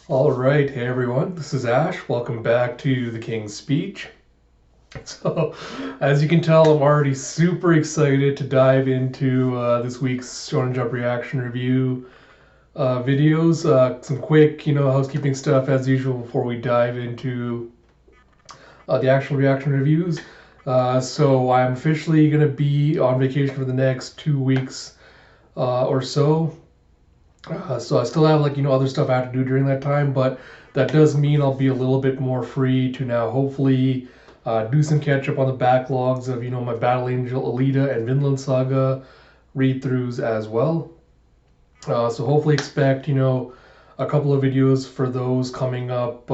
All right, hey everyone, this is Ash. Welcome back to the King's Speech. So, as you can tell, I'm already super excited to dive into this week's Shonen Jump reaction review videos. Some quick, housekeeping stuff as usual before we dive into the actual reaction reviews. So, I'm officially going to be on vacation for the next 2 weeks or so. So I still have other stuff I have to do during that time, but that does mean I'll be a little bit more free to now hopefully do some catch up on the backlogs of my Battle Angel Alita and Vinland Saga read throughs as well. So hopefully expect a couple of videos for those coming up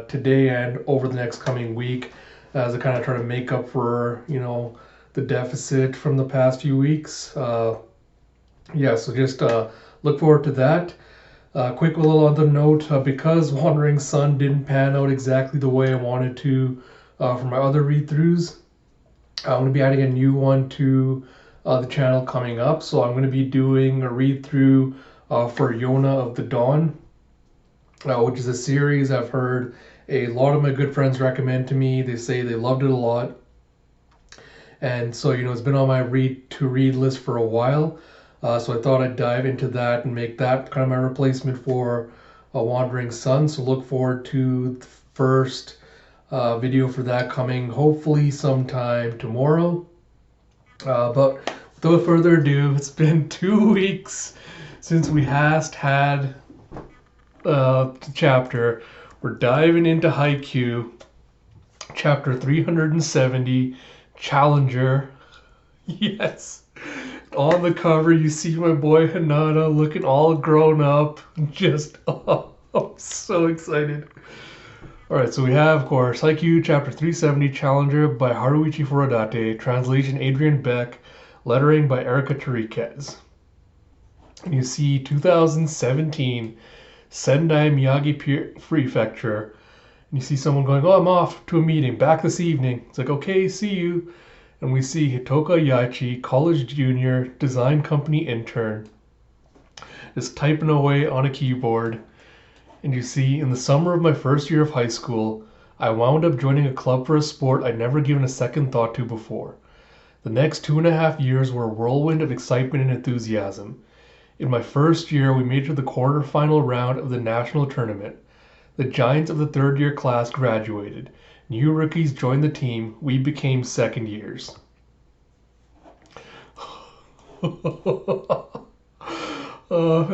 today and over the next coming week as I kind of try to make up for the deficit from the past few weeks. Yeah, so just look forward to that. Quick little other note, because Wandering Sun didn't pan out exactly the way I wanted to for my other read-throughs, I'm going to be adding a new one to the channel coming up. So I'm going to be doing a read-through for Yona of the Dawn, which is a series I've heard a lot of my good friends recommend to me. They say they loved it a lot. And so, it's been on my read-to-read list for a while. So I thought I'd dive into that and make that kind of my replacement for Wandering Sun. So look forward to the first video for that coming hopefully sometime tomorrow. But without further ado, it's been 2 weeks since we last had the chapter. We're diving into Haikyuu, chapter 370, Challenger. Yes. On the cover, you see my boy Hinata looking all grown up. Just, I'm so excited. Alright, so we have, of course, Haikyuu Chapter 370, Challenger by Haruichi Furudate, translation Adrian Beck, lettering by Erica Tariquez. And you see 2017, Sendai Miyagi Prefecture. And you see someone going, oh, I'm off to a meeting, back this evening. It's like, okay, see you. And we see Hitoka Yaichi, college junior, design company intern, is typing away on a keyboard. And you see, in the summer of my first year of high school, I wound up joining a club for a sport I'd never given a second thought to before. The next 2.5 years were a whirlwind of excitement and enthusiasm. In my first year, we made it to the quarterfinal round of the national tournament. The giants of the third-year class graduated. New rookies joined the team. We became second years. And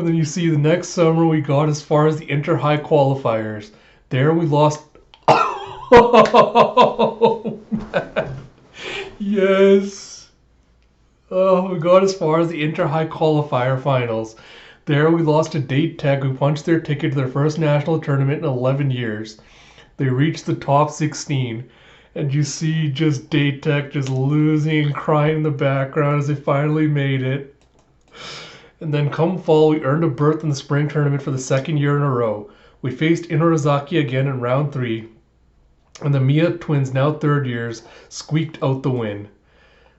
then you see the next summer we got as far as the inter-high qualifiers. There we lost. Oh, man. Yes. Oh, we got as far as the inter-high qualifier finals. There we lost to Date Tech, who punched their ticket to their first national tournament in 11 years. They reached the top 16, and you see just Date Tech just losing and crying in the background as they finally made it. And then come fall, we earned a berth in the spring tournament for the second year in a row. We faced Inorizaki again in round 3, and the Mia twins, now third years, squeaked out the win.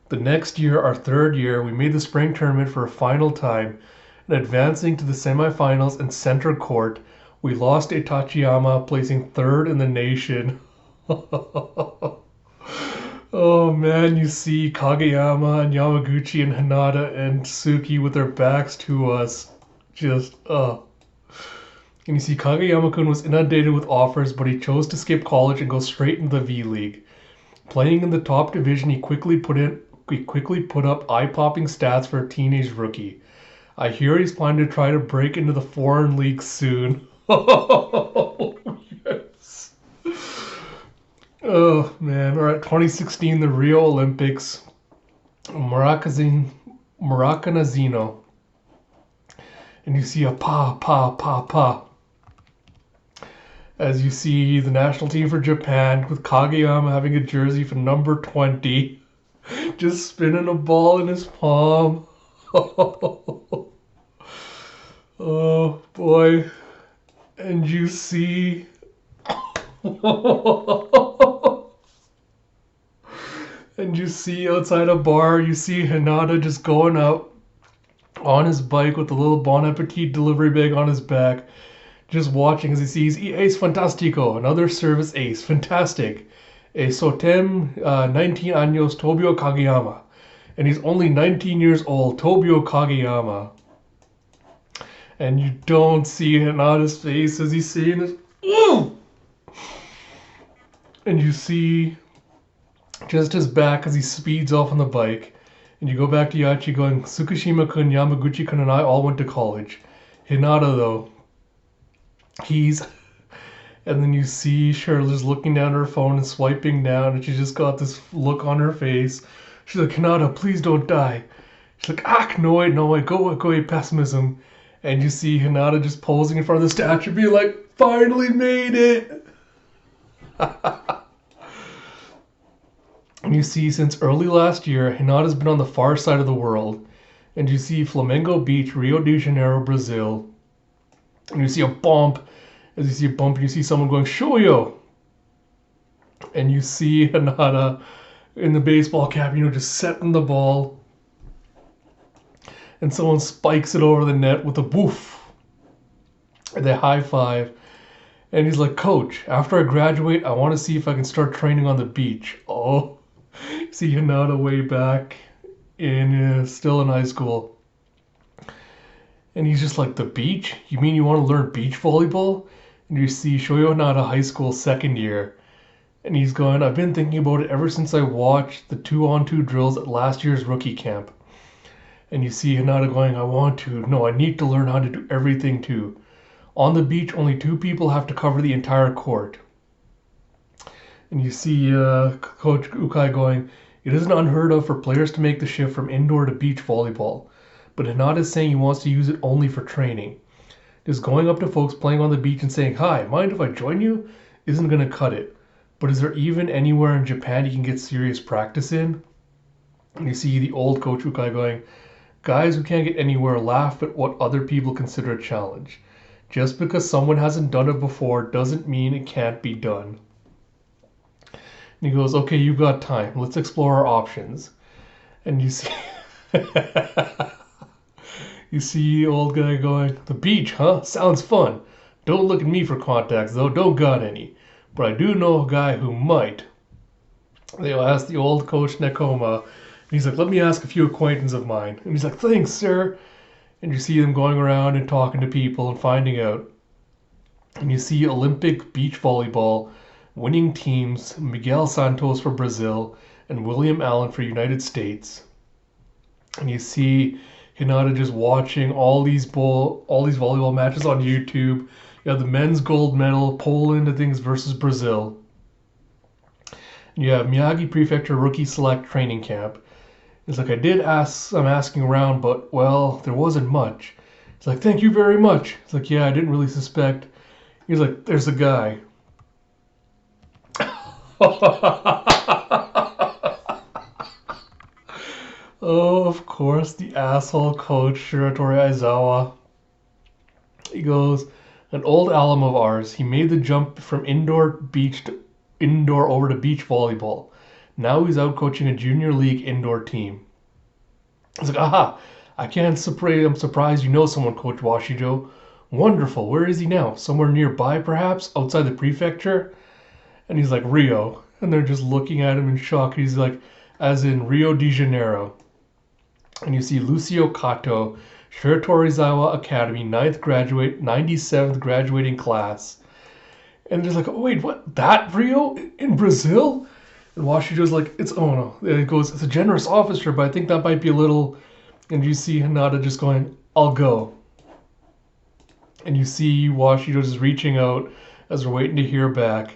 The next year, our third year, we made the spring tournament for a final time, and advancing to the semifinals and center court, we lost to Tachiyama, placing third in the nation. Oh man, you see Kageyama and Yamaguchi and Hinata and Tsuki with their backs to us. Just, And you see Kageyama-kun was inundated with offers, but he chose to skip college and go straight into the V-League. Playing in the top division, he quickly put up eye-popping stats for a teenage rookie. I hear he's planning to try to break into the foreign league soon. Oh, yes. Oh, man. We're at 2016, the Rio Olympics. Maracanazino. And you see a pa. As you see the national team for Japan with Kageyama having a jersey for number 20. Just spinning a ball in his palm. Oh, boy. And you see... And you see outside a bar, you see Hinata just going out on his bike with a little Bon Appetit delivery bag on his back, just watching as he sees ace fantastico, another service ace, fantastic. Sotem 19 años Tobio Kageyama. And he's only 19 years old, Tobio Kageyama. And you don't see Hinata's face as he's saying this. Ooh! And you see just his back as he speeds off on the bike. And you go back to Yachi going, Tsukushima-kun, Yamaguchi-kun, and I all went to college. Hinata, though, he's... And then you see Cheryl just looking down at her phone and swiping down, and she's just got this look on her face. She's like, Hinata, please don't die. She's like, no, go away, pessimism. And you see Hinata just posing in front of the statue, being like, finally made it! And you see, since early last year, Hinata's been on the far side of the world. And you see Flamengo Beach, Rio de Janeiro, Brazil. And you see a bump. As you see a bump, you see someone going, Shoyo! And you see Hinata in the baseball cap, just setting the ball. And someone spikes it over the net with a woof. And they high five. And he's like, Coach, after I graduate, I want to see if I can start training on the beach. Oh, see Hinata way back still in high school. And he's just like, the beach? You mean you want to learn beach volleyball? And you see Shoyo Hinata, high school, second year. And he's going, I've been thinking about it ever since I watched the 2-on-2 drills at last year's rookie camp. And you see Hinata going, I want to. No, I need to learn how to do everything too. On the beach, only 2 people have to cover the entire court. And you see Coach Ukai going, it isn't unheard of for players to make the shift from indoor to beach volleyball. But Hinata is saying he wants to use it only for training. Just going up to folks playing on the beach and saying, hi, mind if I join you? Isn't going to cut it. But is there even anywhere in Japan you can get serious practice in? And you see the old Coach Ukai going, guys who can't get anywhere laugh at what other people consider a challenge. Just because someone hasn't done it before doesn't mean it can't be done. And he goes, okay, you've got time. Let's explore our options. And you see... You see the old guy going, the beach, huh? Sounds fun. Don't look at me for contacts, though. Don't got any. But I do know a guy who might. They'll ask the old Coach Nekoma. And he's like, let me ask a few acquaintances of mine. And he's like, thanks, sir. And you see them going around and talking to people and finding out. And you see Olympic beach volleyball winning teams, Miguel Santos for Brazil and William Allen for United States. And you see Hinata just watching all these volleyball matches on YouTube. You have the men's gold medal, Poland, I think, versus Brazil. And you have Miyagi Prefecture Rookie Select Training Camp. It's like, I'm asking around, but, well, there wasn't much. It's like, thank you very much. It's like, yeah, I didn't really suspect. He's like, there's a guy. Oh, of course, the asshole coach, Shiratori Aizawa. He goes, an old alum of ours. He made the jump from indoor over to beach volleyball. Now he's out coaching a junior league indoor team. It's like, aha, I'm surprised you know someone, Coach Washijo. Wonderful. Where is he now? Somewhere nearby, perhaps? Outside the prefecture? And he's like, Rio. And they're just looking at him in shock. He's like, as in Rio de Janeiro. And you see Lucio Kato, Shiratorizawa Academy, 97th graduating class. And they're like, oh, wait, what? That Rio? In Brazil? And Washijo's like, it's a generous officer, but I think that might be a little... And you see Hinata just going, I'll go. And you see Washido just reaching out as we're waiting to hear back.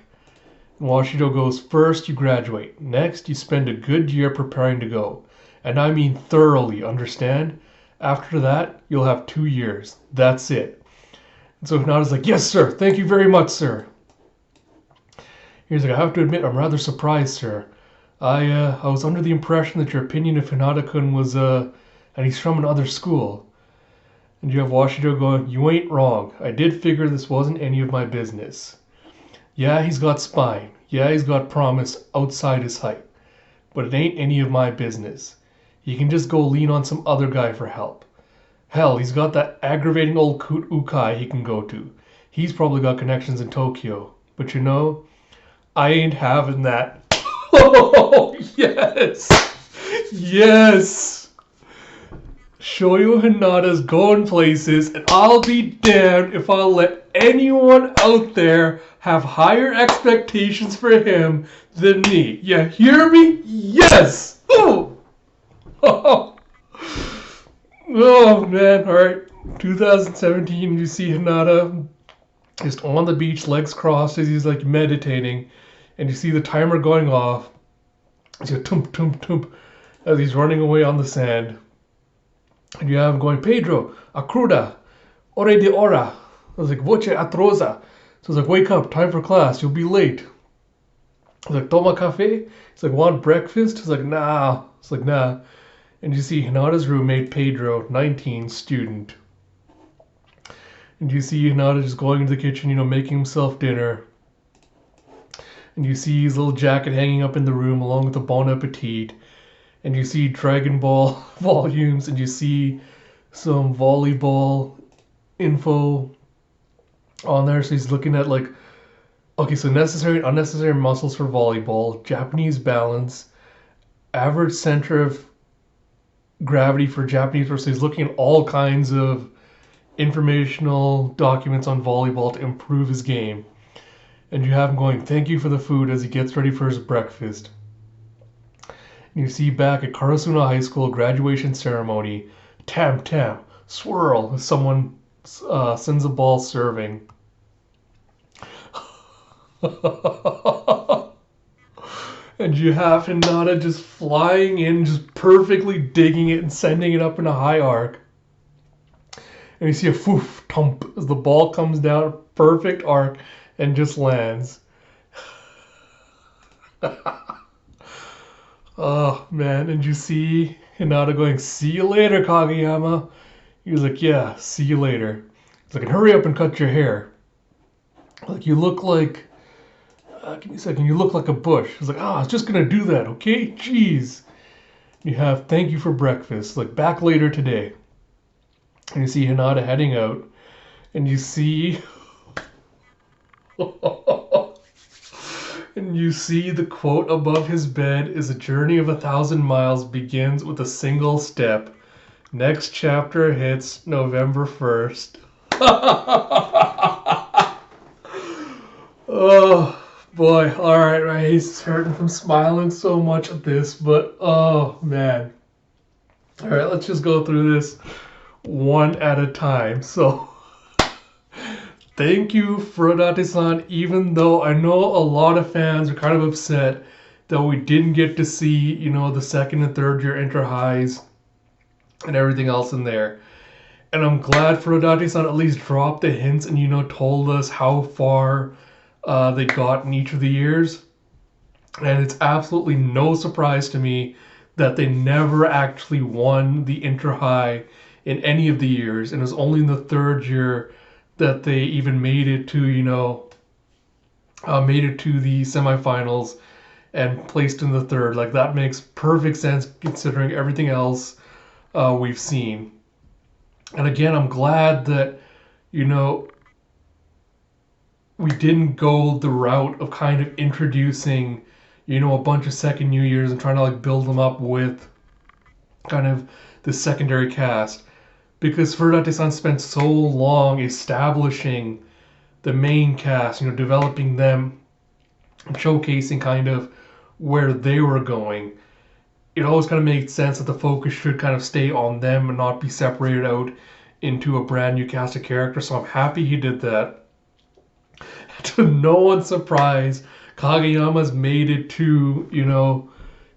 And Washido goes, first you graduate. Next, you spend a good year preparing to go. And I mean thoroughly, understand? After that, you'll have 2 years. That's it. And so Hinata's like, yes, sir. Thank you very much, sir. He's like, I have to admit, I'm rather surprised, sir. I was under the impression that your opinion of Hinata-kun was, and he's from another school. And you have Washido going, you ain't wrong. I did figure this wasn't any of my business. Yeah, he's got spine. Yeah, he's got promise outside his height. But it ain't any of my business. He can just go lean on some other guy for help. Hell, he's got that aggravating old Coot Ukai he can go to. He's probably got connections in Tokyo. But you know, I ain't having that. Oh, yes! Yes! Shoyo Hinata's going places, and I'll be damned if I'll let anyone out there have higher expectations for him than me. You hear me? Yes! Oh! Oh man, alright. 2017, you see Hinata just on the beach, legs crossed as he's like meditating, and you see the timer going off. He's like tump tump tump as he's running away on the sand. And you have him going, Pedro, acruda, ore de hora. I was like, voce atrosa. So I was like, wake up, time for class, you'll be late. I was like, toma cafe? He's like, want breakfast? He's like, nah. It's like, nah. And you see Hinata's roommate, Pedro, 19, student. And you see Hinata just going into the kitchen, you know, making himself dinner. And you see his little jacket hanging up in the room along with the Bon Appetit. And you see Dragon Ball volumes, and you see some volleyball info on there. So he's looking at like, okay, so necessary and unnecessary muscles for volleyball, Japanese balance, average center of gravity for Japanese. So he's looking at all kinds of informational documents on volleyball to improve his game. And you have him going, thank you for the food, as he gets ready for his breakfast. And you see back at Karasuno High School graduation ceremony, tam tam, swirl, as someone sends a ball serving. And you have Hinata just flying in, just perfectly digging it and sending it up in a high arc. And you see a foof, thump, as the ball comes down, perfect arc, and just lands. Oh, man. And you see Hinata going, see you later, Kageyama. He was like, yeah, see you later. He's like, hurry up and cut your hair. Like, you look like... give me a second. You look like a bush. He's like, I was just going to do that, okay? Jeez. You have, thank you for breakfast. Like, back later today. And you see Hinata heading out. And you see... And you see the quote above his bed is a journey of 1,000 miles begins with a single step. Next chapter hits November 1st. Oh boy, alright, my face is hurting from smiling so much at this, but oh man. Alright, let's just go through this one at a time. So thank you, Furudate-san, even though I know a lot of fans are kind of upset that we didn't get to see, you know, the second and third year inter-highs and everything else in there. And I'm glad Furudate-san at least dropped the hints and, you know, told us how far they got in each of the years. And it's absolutely no surprise to me that they never actually won the inter-high in any of the years. And it was only in the third year that they even made it to, you know, made it to the semifinals and placed in the third. Like, that makes perfect sense considering everything else we've seen. And again, I'm glad that, you know, we didn't go the route of kind of introducing, you know, a bunch of second New Years and trying to like build them up with kind of the secondary cast. Because Furudate-san spent so long establishing the main cast, you know, developing them and showcasing kind of where they were going. It always kind of made sense that the focus should kind of stay on them and not be separated out into a brand new cast of characters. So I'm happy he did that. To no one's surprise, Kageyama's made it to, you know,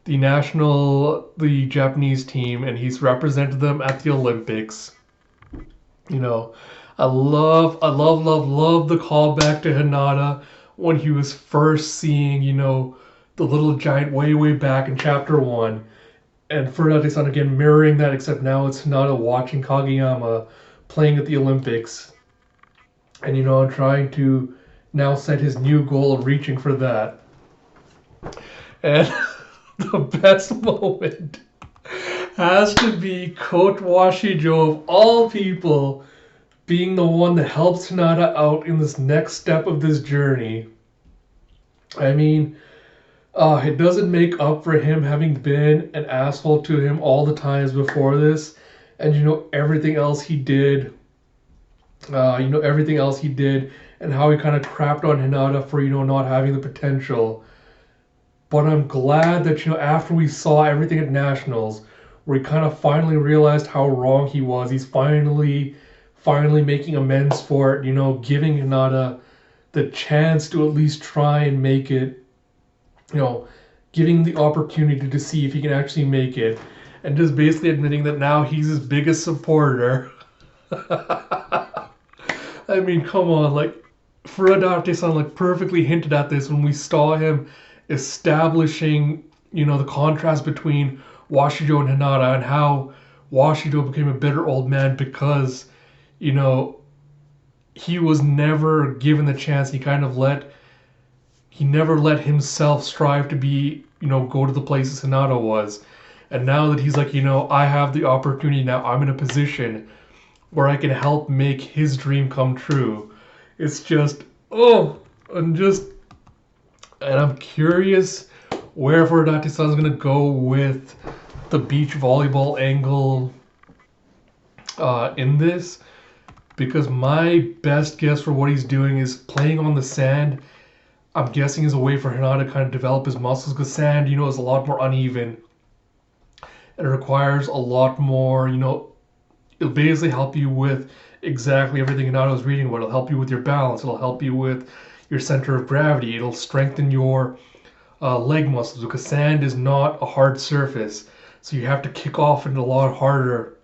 the Japanese team, and he's represented them at the Olympics. You know, I love the callback to Hinata when he was first seeing, you know, the little giant way back in chapter 1. And Furudate-san again mirroring that, except now it's Hinata watching Kageyama playing at the Olympics. And, you know, trying to now set his new goal of reaching for that. And the best moment has to be Coach Washijo, of all people, being the one that helps Hinata out in this next step of this journey. I mean, it doesn't make up for him having been an asshole to him all the times before this, and everything else he did. Everything else he did, and how he kind of crapped on Hinata for not having the potential. But I'm glad that after we saw everything at Nationals, where he kind of finally realized how wrong he was, he's finally making amends for it. Giving Hinata the chance to at least try and make it. Giving the opportunity to see if he can actually make it, and just basically admitting that now he's his biggest supporter. I mean, come on, like, Furudate-san perfectly hinted at this when we saw him establishing, the contrast between Washido and Hinata, and how Washido became a bitter old man because, he was never given the chance. He never let himself strive to be, go to the places Hinata was. And now that he's like, I have the opportunity now, I'm in a position where I can help make his dream come true. It's just, and I'm curious where Furudate-san is going to go with the beach volleyball angle in this. Because my best guess for what he's doing is playing on the sand. I'm guessing is a way for Hinata to kind of develop his muscles, because sand, is a lot more uneven. And it requires a lot more, it'll basically help you with exactly everything Hinata was reading about. It'll help you with your balance. It'll help you with your center of gravity. It'll strengthen your leg muscles, because sand is not a hard surface. So you have to kick off it a lot harder,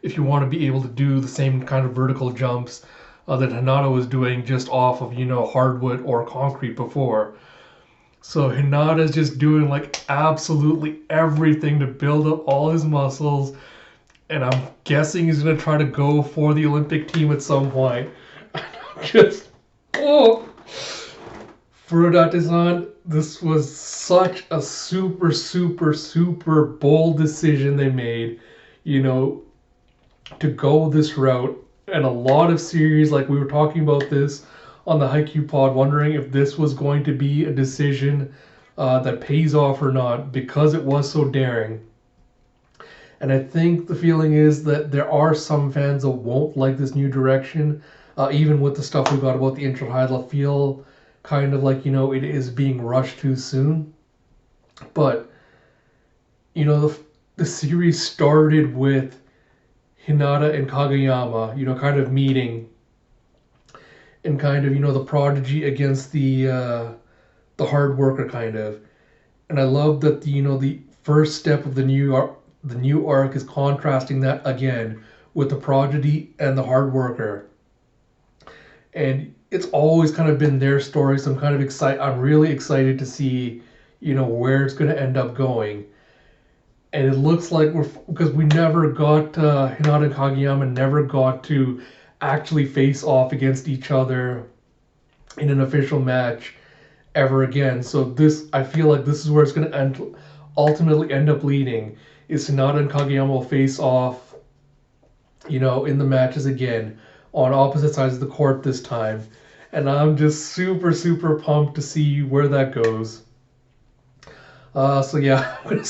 if you want to be able to do the same kind of vertical jumps that Hinata was doing just off of, hardwood or concrete before. So Hinata's just doing absolutely everything to build up all his muscles, and I'm guessing he's going to try to go for the Olympic team at some point. Furudate-san, this was such a super, super, super bold decision they made, to go this route. And a lot of series, we were talking about this on the Haikyuu pod, wondering if this was going to be a decision that pays off or not, because it was so daring. And I think the feeling is that there are some fans that won't like this new direction, even with the stuff we got about the Intrahyla feel kind of like, it is being rushed too soon. But, the series started with Hinata and Kageyama, kind of meeting, and kind of, the prodigy against the hard worker, kind of. And I love that the first step of the new arc is contrasting that again with the prodigy and the hard worker. And it's always kind of been their story, so I'm really excited to see, where it's going to end up going. And it looks like because we never got, Hinata and Kageyama never got to actually face off against each other in an official match ever again. So I feel like this is where it's going to ultimately end up leading, is Hinata and Kageyama will face off, in the matches again, on opposite sides of the court this time. And I'm just super, super pumped to see where that goes. So yeah, I'm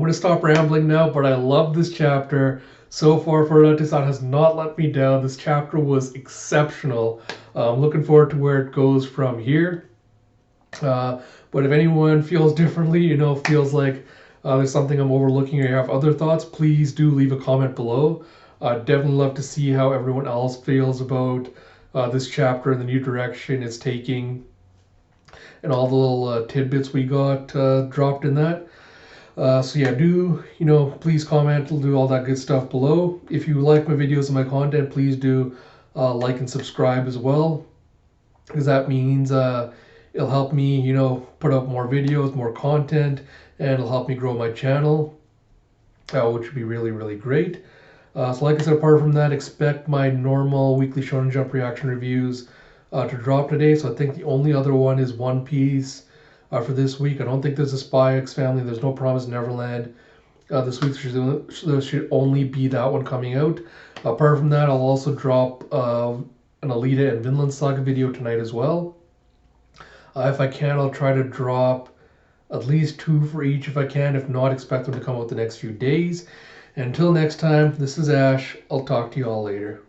gonna stop rambling now, but I love this chapter. So far, Furudate-san has not let me down. This chapter was exceptional. I'm looking forward to where it goes from here. But if anyone feels differently, feels like there's something I'm overlooking or you have other thoughts, please do leave a comment below. I'd definitely love to see how everyone else feels about this chapter and the new direction it's taking, and all the little tidbits we got dropped in that. So yeah, please comment, do all that good stuff below. If you like my videos and my content, please do like and subscribe as well, because that means it'll help me, put up more videos, more content, and it'll help me grow my channel, which would be really, really great. So like I said, apart from that, expect my normal weekly Shonen Jump reaction reviews to drop today. So I think the only other one is One Piece for this week. I don't think there's a Spy X Family. There's no Promised Neverland. This week there should only be that one coming out. Apart from that, I'll also drop an Alita and Vinland Saga video tonight as well. If I can, I'll try to drop at least 2 for each if I can. If not, expect them to come out the next few days. And until next time, this is Ash. I'll talk to you all later.